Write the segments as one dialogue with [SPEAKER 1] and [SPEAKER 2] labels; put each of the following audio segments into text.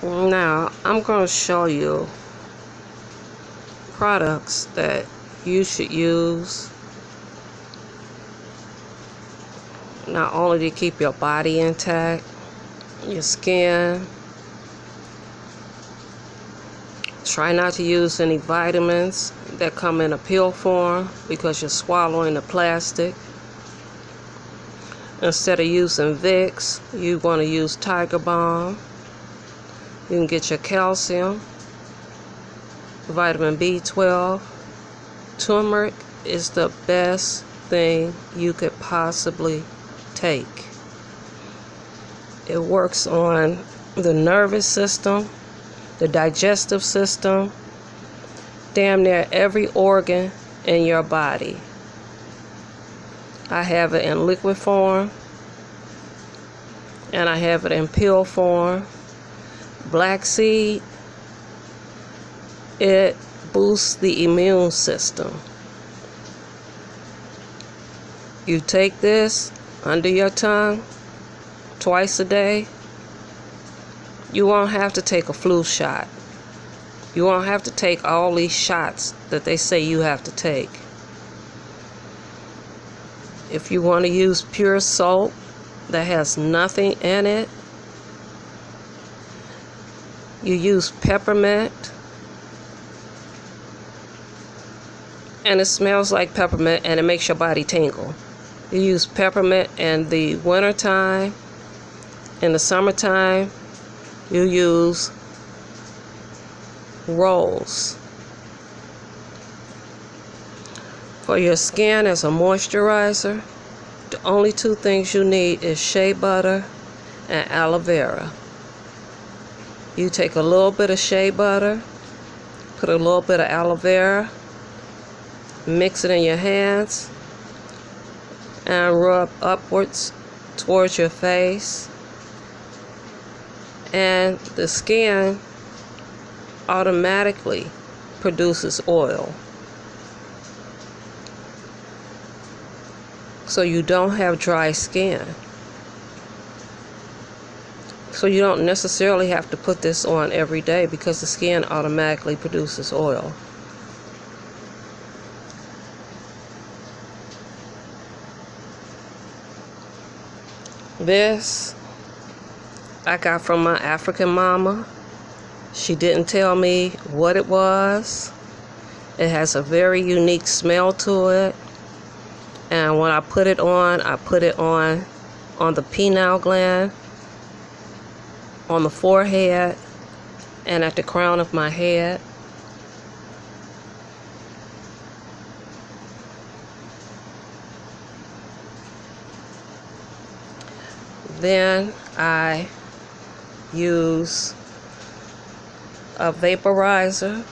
[SPEAKER 1] Now, I'm going to show you products that you should use not only to keep your body intact, your skin. Try not to use any vitamins that come in a pill form because you're swallowing the plastic. Instead of using Vicks, you want to use Tiger Balm. You can get your calcium, vitamin B12. Turmeric is the best thing you could possibly take. It works on the nervous system, the digestive system, damn near every organ in your body. I have it in liquid form and I have it in pill form. Black seed, it boosts the immune system. You take this under your tongue twice a day. You won't have to take a flu shot. You won't have to take all these shots that they say you have to take. If you want to use pure soap that has nothing in it, you use peppermint, and it smells like peppermint and it makes your body tingle. You use peppermint in the wintertime. In the summertime, you use rose. For your skin as a moisturizer, the only two things you need is shea butter and aloe vera. You take a little bit of shea butter, put a little bit of aloe vera, mix it in your hands, and rub upwards towards your face. And the skin automatically produces oil. So you don't have dry skin. So you don't necessarily have to put this on every day because the skin automatically produces oil. This I got from my African mama. She didn't tell me what it was. It has a very unique smell to it. And when I put it on the pineal gland, on the forehead, and at the crown of my head. Then I use a vaporizer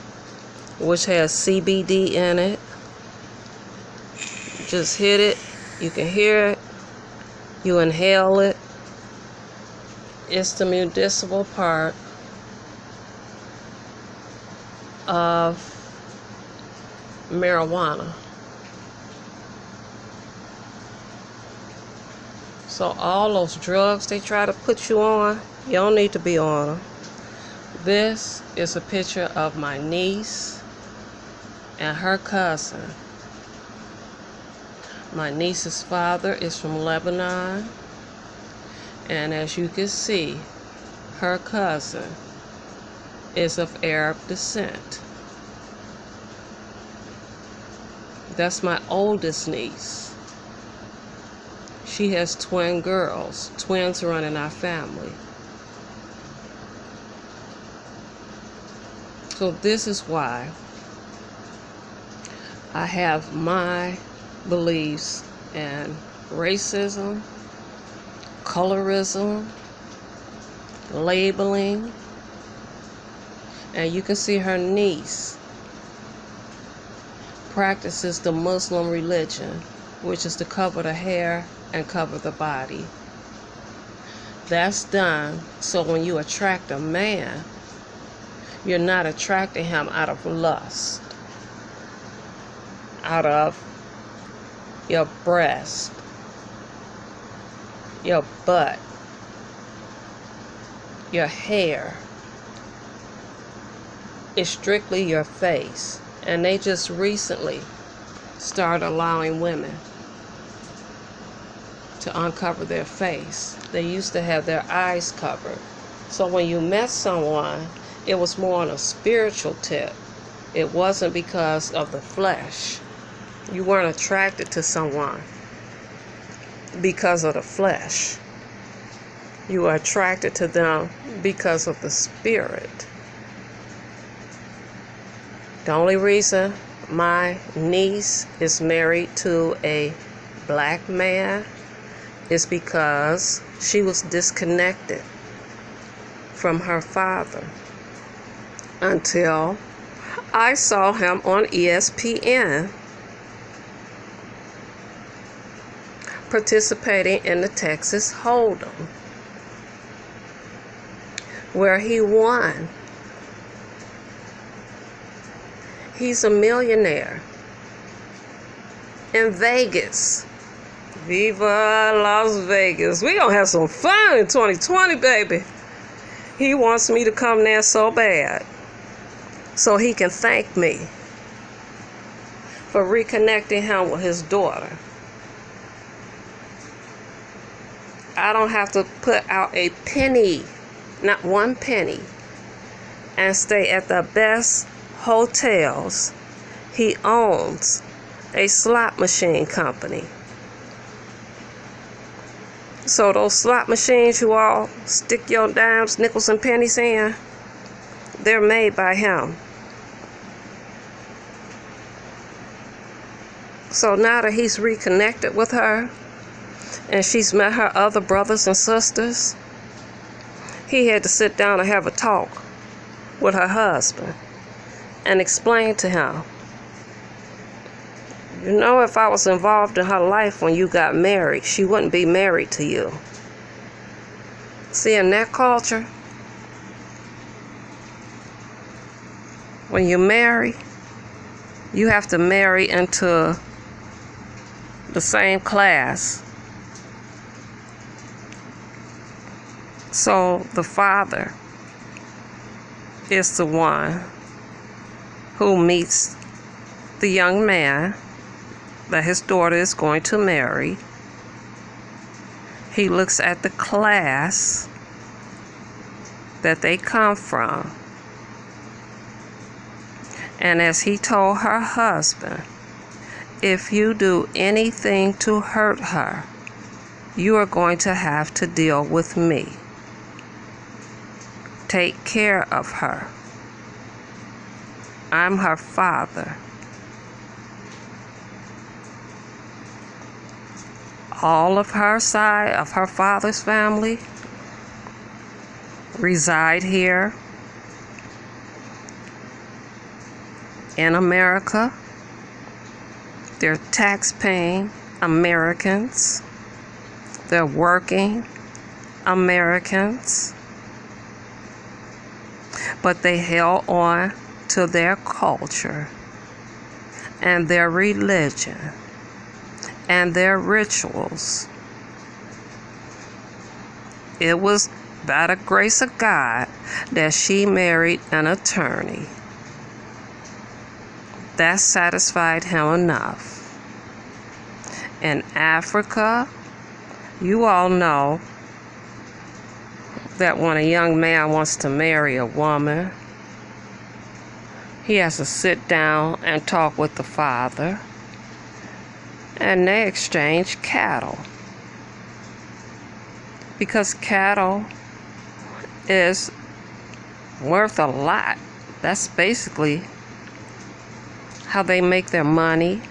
[SPEAKER 1] which has CBD in it. Just hit it, you can hear it, you inhale it. It's the medicinal part of marijuana. So all those drugs they try to put you on, you don't need to be on them. This is a picture of my niece and her cousin. My niece's father is from Lebanon, and as you can see, her cousin is of Arab descent. That's my oldest niece. She has twin girls. Twins run in our family. So this is why I have my beliefs in racism, colorism, labeling, and you can see her niece practices the Muslim religion, which is to cover the hair and cover the body. That's done so when you attract a man, you're not attracting him out of lust, out of your breast, your butt, your hair, is strictly your face. And they just recently started allowing women to uncover their face. They used to have their eyes covered. So when you met someone, it was more on a spiritual tip. It wasn't because of the flesh. You weren't attracted to someone because of the flesh. You were attracted to them because of the spirit. The only reason my niece is married to a black man is because she was disconnected from her father until I saw him on ESPN participating in the Texas Hold'em, where he won. He's a millionaire in Vegas. Viva Las Vegas. We gonna have some fun in 2020, baby. He wants me to come there so bad so he can thank me for reconnecting him with his daughter. I don't have to put out a penny, not one penny, and stay at the best hotels. He owns a slot machine company. So those slot machines you all stick your dimes, nickels, and pennies in, they're made by him. So now that he's reconnected with her and she's met her other brothers and sisters, he had to sit down and have a talk with her husband and explain to him, you know, if I was involved in her life when you got married, she wouldn't be married to you. See, in that culture, when you marry, you have to marry into the same class. So the father is the one who meets the young man that his daughter is going to marry. He looks at the class that they come from. And as he told her husband, if you do anything to hurt her, you are going to have to deal with me. Take care of her. I'm her father. All of her side of her father's family reside here in America. They're tax-paying Americans. They're working Americans. But they held on to their culture and their religion and their rituals. It was by the grace of God that she married an attorney. That satisfied him enough. In Africa, you all know that when a young man wants to marry a woman, he has to sit down and talk with the father, and they exchange cattle. Because cattle is worth a lot. That's basically how they make their money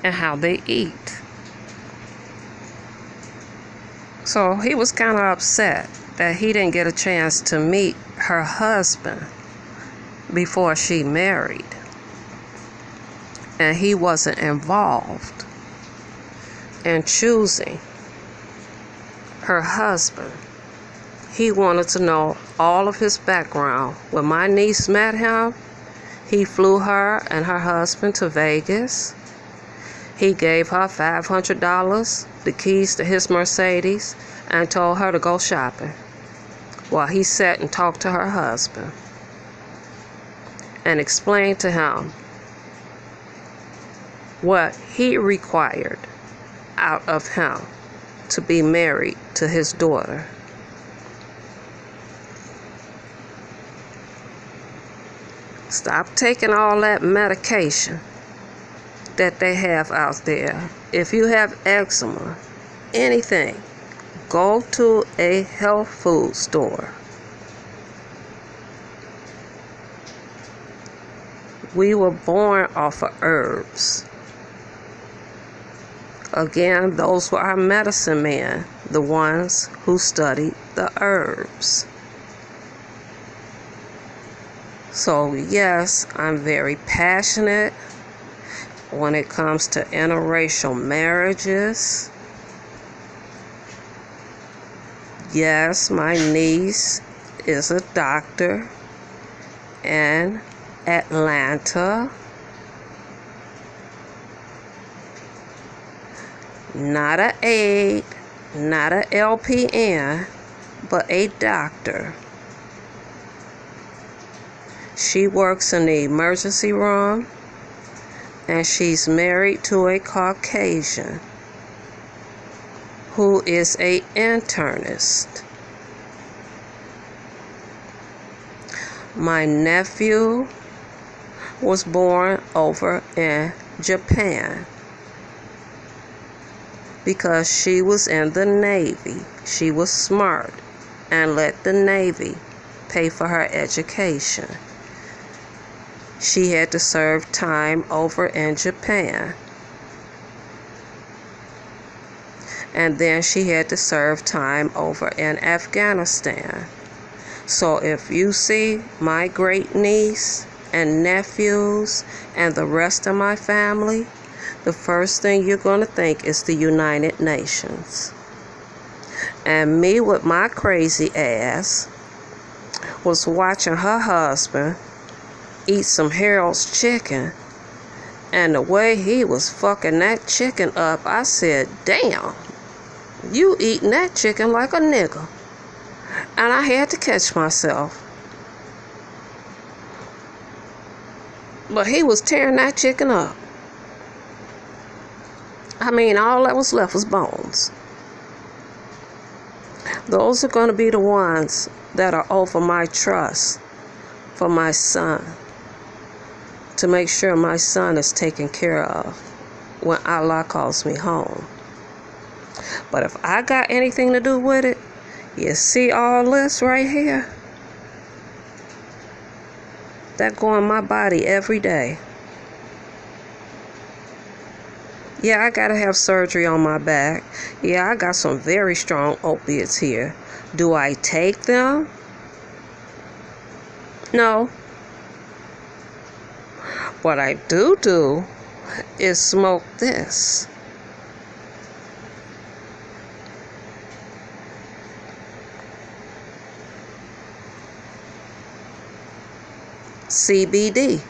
[SPEAKER 1] and how they eat. So he was kind of upset that he didn't get a chance to meet her husband before she married. And he wasn't involved in choosing her husband. He wanted to know all of his background. When my niece met him, he flew her and her husband to Vegas. He gave her $500, the keys to his Mercedes, and told her to go shopping while he sat and talked to her husband. and explained to him what he required out of him to be married to his daughter. Stop taking all that medication that they have out there. If you have eczema, anything, go to a health food store. We were born off of herbs. Again, those were our medicine men, the ones who studied the herbs. So yes, I'm very passionate when it comes to interracial marriages. Yes, my niece is a doctor in Atlanta. Not an aide, not an LPN, but a doctor. She works in the emergency room, and she's married to a Caucasian who is an internist. My nephew was born over in Japan because she was in the Navy. She was smart and let the Navy pay for her education. She had to serve time over in Japan. And then she had to serve time over in Afghanistan. So if you see my great niece and nephews and the rest of my family, the first thing you're going to think is the United Nations. And me with my crazy ass was watching her husband eat some Harold's chicken, and the way he was fucking that chicken up, I said, damn, you eating that chicken like a nigga. And I had to catch myself. But he was tearing that chicken up. I mean, all that was left was bones. Those are going to be the ones that are over my trust for my son, to make sure my son is taken care of when Allah calls me home. But if I got anything to do with it, you see all this right here? That go in my body every day. Yeah, I gotta have surgery on my back. Yeah, I got some very strong opiates here. Do I take them? No. What I do is smoke this. CBD.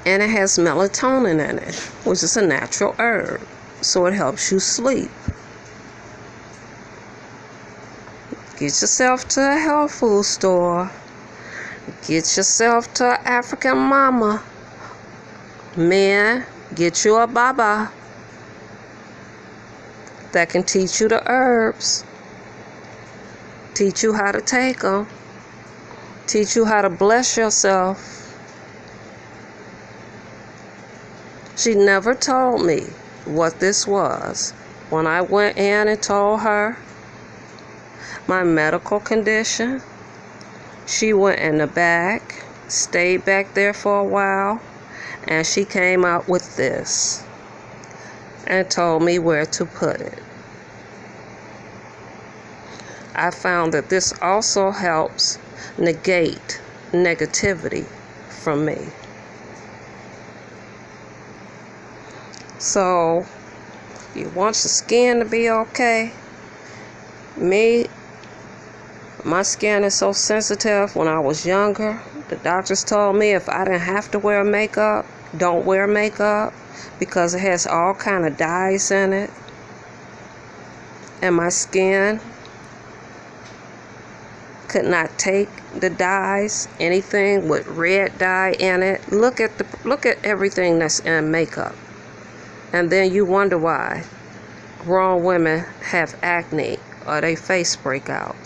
[SPEAKER 1] And it has melatonin in it, which is a natural herb, so it helps you sleep. Get yourself to a health food store. Get yourself to an African mama. Man, get you a baba that can teach you the herbs, teach you how to take them, teach you how to bless yourself. She never told me what this was. When I went in and told her my medical condition, she went in the back, stayed back there for a while, and she came out with this and told me where to put it. I found that this also helps negate negativity from me. So, you want your skin to be okay? My skin is so sensitive. When I was younger, the doctors told me if I didn't have to wear makeup, don't wear makeup, because it has all kind of dyes in it. And my skin could not take the dyes, anything with red dye in it. Look at everything that's in makeup. And then you wonder why grown women have acne or they face break out.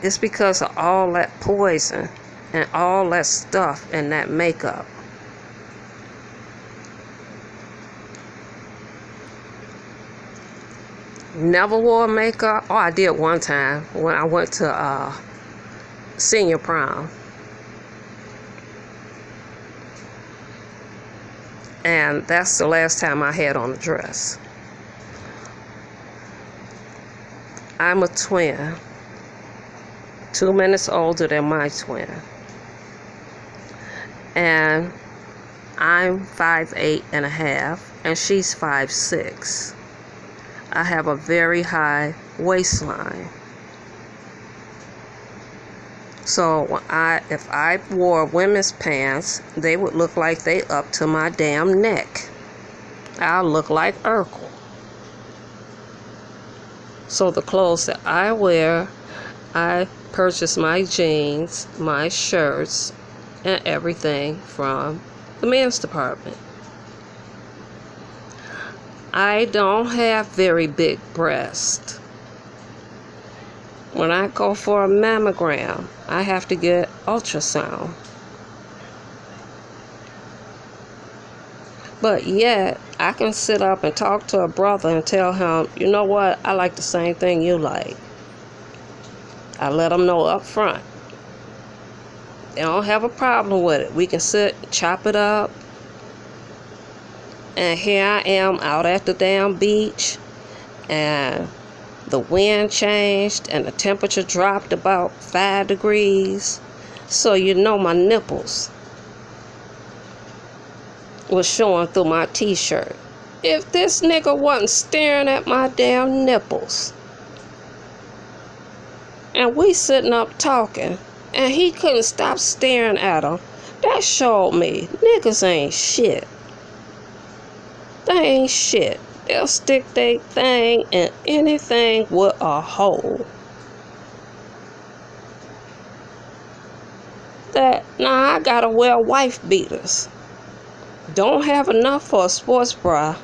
[SPEAKER 1] It's because of all that poison and all that stuff in that makeup. Never wore makeup. Oh, I did one time when I went to senior prom. And that's the last time I had on a dress. I'm a twin. 2 minutes older than my twin. And I'm 5'8.5", and she's 5'6". I have a very high waistline. So if I wore women's pants, they would look like they up to my damn neck. I'll look like Urkel. So the clothes that I wear, I purchase my jeans, my shirts, and everything from the men's department. I don't have very big breasts. When I go for a mammogram, I have to get ultrasound. But yet, I can sit up and talk to a brother and tell him, you know what, I like the same thing you like. I let them know up front. They don't have a problem with it. We can sit, chop it up. And here I am out at the damn beach, and the wind changed and the temperature dropped about 5 degrees. So you know my nipples was showing through my t-shirt. If this nigga wasn't staring at my damn nipples, and we sitting up talking, and he couldn't stop staring at them, that showed me niggas ain't shit. They ain't shit. They'll stick their thing in anything with a hole. Now I gotta wear wife beaters. Don't have enough for a sports bra.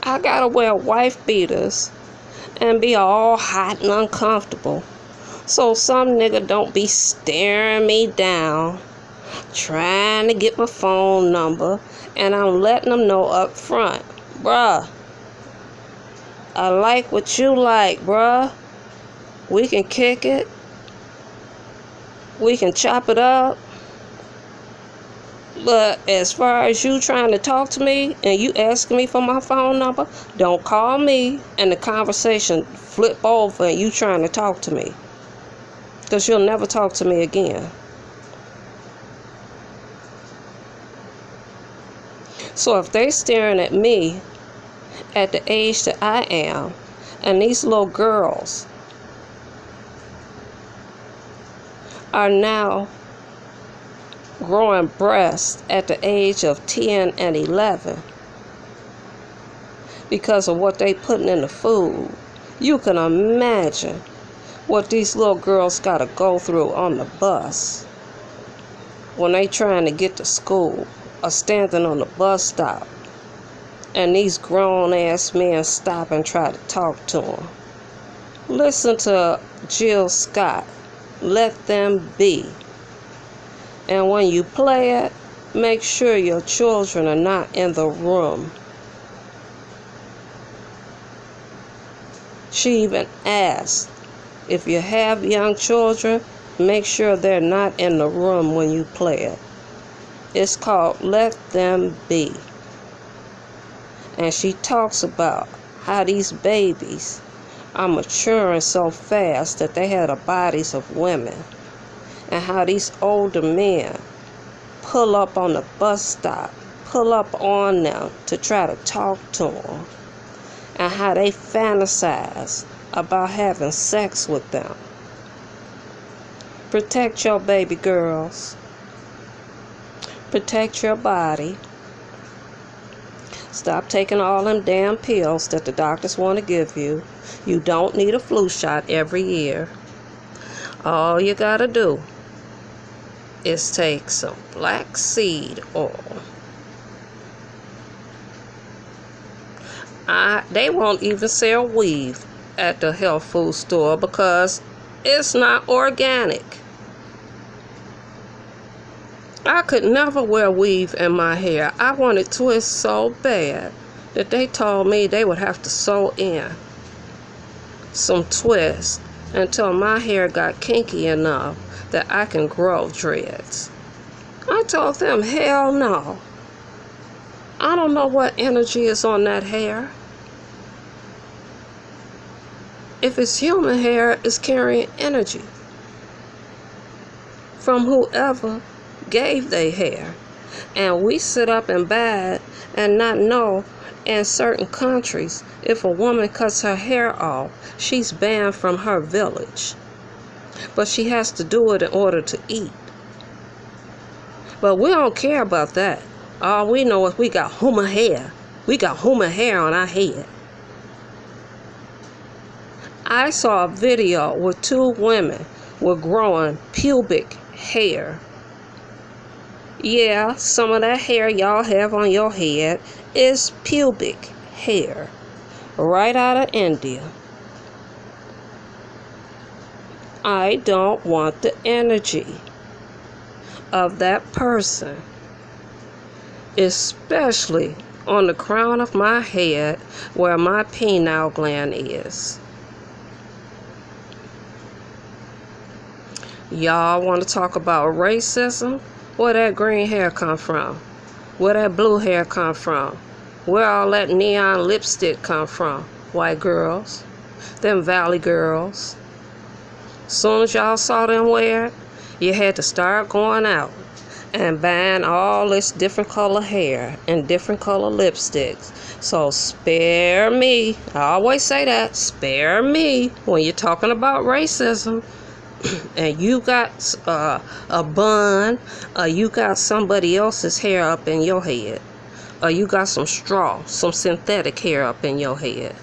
[SPEAKER 1] I gotta wear wife beaters and be all hot and uncomfortable. So some nigga don't be staring me down, trying to get my phone number, and I'm letting them know up front, bruh, I like what you like, bruh. We can kick it. We can chop it up. But as far as you trying to talk to me and you asking me for my phone number, don't call me and the conversation flip over and you trying to talk to me. Because you'll never talk to me again. So if they staring at me at the age that I am, and these little girls are now growing breasts at the age of 10 and 11 because of what they putting in the food, you can imagine what these little girls got to go through on the bus when they trying to get to school or standing on the bus stop and these grown-ass men stop and try to talk to them. Listen to Jill Scott, Let Them Be. And when you play it, make sure your children are not in the room. She even asked, if you have young children, make sure they're not in the room when you play it. It's called Let Them Be. And she talks about how these babies are maturing so fast that they have the bodies of women. And how these older men pull up on the bus stop, pull up on them to try to talk to them. And how they fantasize about having sex with them. Protect your baby girls. Protect your body. Stop taking all them damn pills that the doctors want to give you. You don't need a flu shot every year. All you gotta do is take some black seed oil. They won't even sell weave at the health food store because it's not organic. I could never wear weave in my hair. I wanted twists so bad that they told me they would have to sew in some twists until my hair got kinky enough that I can grow dreads. I told them, hell no. I don't know what energy is on that hair. If it's human hair, it's carrying energy from whoever gave their hair. And we sit up and bad and not know in certain countries, if a woman cuts her hair off, she's banned from her village. But she has to do it in order to eat. But we don't care about that. All we know is we got human hair. We got human hair on our head. I saw a video where 2 women were growing pubic hair. Yeah, some of that hair y'all have on your head is pubic hair, right out of India. I don't want the energy of that person, especially on the crown of my head where my pineal gland is. Y'all want to talk about racism? Where that green hair come from? Where that blue hair come from? Where all that neon lipstick come from? White girls, them valley girls. Soon as y'all saw them wear it, you had to start going out and buying all this different color hair and different color lipsticks. So spare me. I always say that. Spare me when you're talking about racism. And you got a bun, or you got somebody else's hair up in your head, or you got some straw, some synthetic hair up in your head,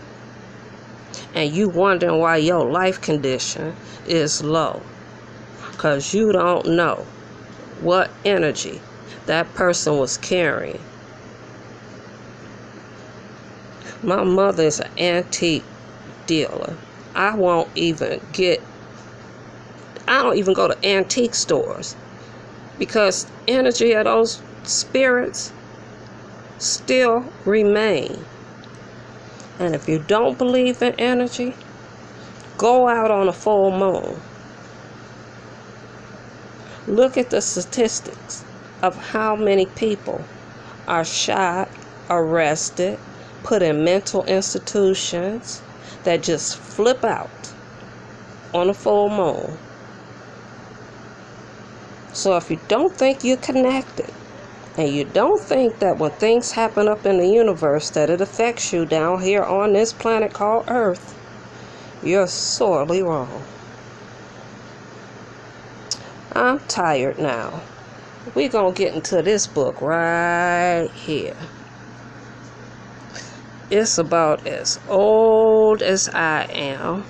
[SPEAKER 1] and you wondering why your life condition is low, because you don't know what energy that person was carrying. My mother is an antique dealer. I don't even go to antique stores because energy of those spirits still remain. And if you don't believe in energy, go out on a full moon. Look at the statistics of how many people are shot, arrested, put in mental institutions that just flip out on a full moon. So if you don't think you're connected, and you don't think that when things happen up in the universe that it affects you down here on this planet called Earth, you're sorely wrong. I'm tired now. We're going to get into this book right here. It's about as old as I am.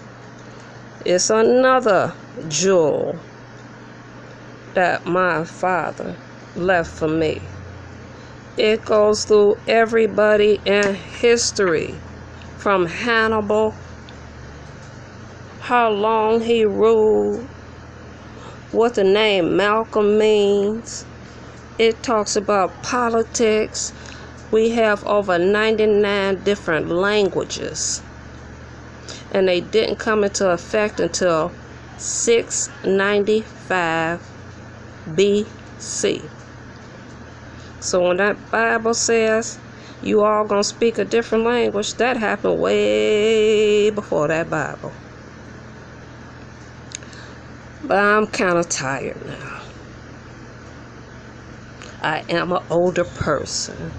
[SPEAKER 1] It's another jewel that my father left for me. It goes through everybody in history, from Hannibal, how long he ruled, what the name Malcolm means. It talks about politics. We have over 99 different languages, and they didn't come into effect until 695 BC. So when that Bible says you all gonna speak a different language, that happened way before that Bible. But I'm kind of tired now. I am an older person.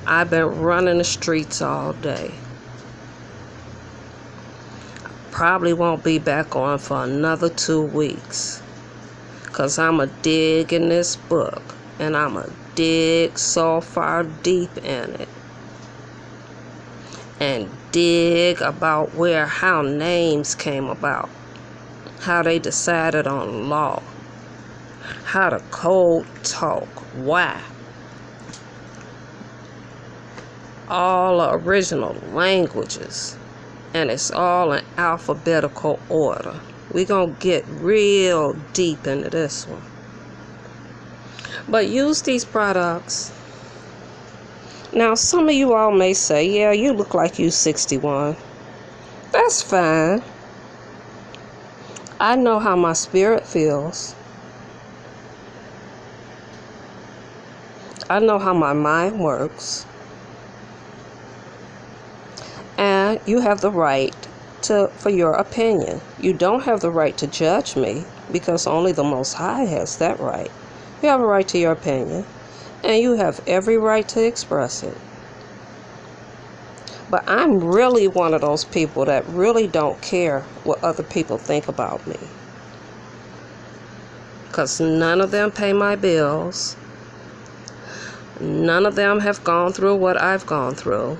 [SPEAKER 1] I've been running the streets all day. Probably won't be back on for another 2 weeks, because I'm a dig in this book, and I'm a dig so far deep in it and dig about how names came about, how they decided on law, how the code talk, why. All the original languages, and it's all in alphabetical order. We're going to get real deep into this one. But use these products. Now, some of you all may say, yeah, you look like you 61. That's fine. I know how my spirit feels. I know how my mind works. And you have the right for your opinion. You don't have the right to judge me, because only the Most High has that right. You have a right to your opinion, and you have every right to express it. But I'm really one of those people that really don't care what other people think about me, because none of them pay my bills. None of them have gone through what I've gone through.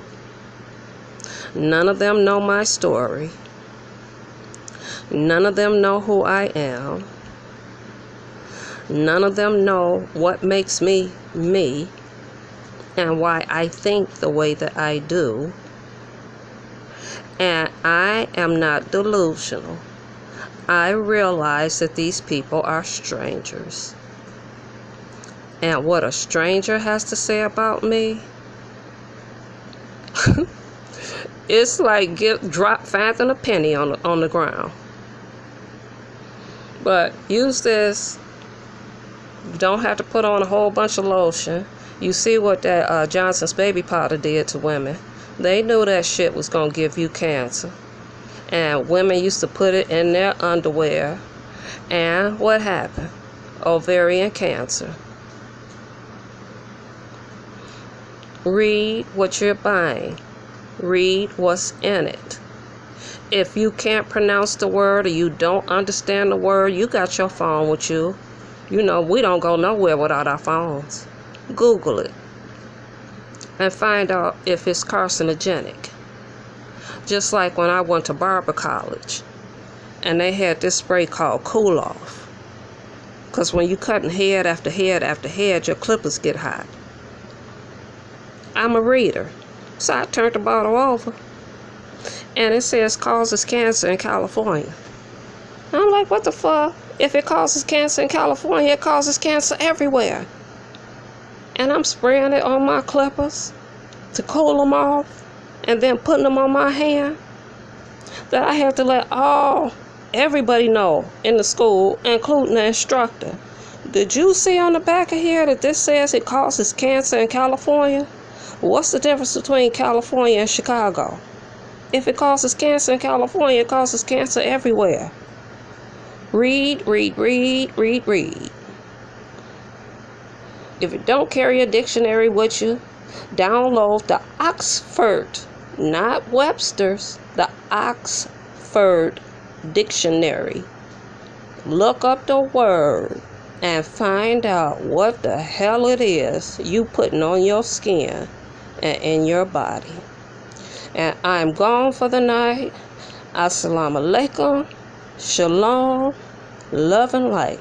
[SPEAKER 1] None of them know my story. None of them know who I am. None of them know what makes me me and why I think the way that I do. And I am not delusional. I realize that these people are strangers. And what a stranger has to say about me, it's like finding a penny on the ground. But use this. You don't have to put on a whole bunch of lotion. You see what that Johnson's baby powder did to women. They knew that shit was going to give you cancer. And women used to put it in their underwear. And what happened? Ovarian cancer. Read what you're buying. Read what's in it. If you can't pronounce the word or you don't understand the word, you got your phone with you. You know, we don't go nowhere without our phones. Google it and find out if it's carcinogenic. Just like when I went to barber college and they had this spray called Cool Off. Because when you cutting head after head after head, your clippers get hot. I'm a reader. So I turned the bottle over, and it says causes cancer in California. I'm like, what the fuck? If it causes cancer in California, it causes cancer everywhere. And I'm spraying it on my clippers to cool them off, and then putting them on my hand. That I have to let everybody know in the school, including the instructor. Did you see on the back of here that this says it causes cancer in California? What's the difference between California and Chicago? If it causes cancer in California, it causes cancer everywhere. Read, read, read, read, read. If you don't carry a dictionary with you, download the Oxford, not Webster's, the Oxford Dictionary. Look up the word and find out what the hell it is you putting on your skin and in your body. And I'm gone for the night. Assalamu alaikum. Shalom. Love and light.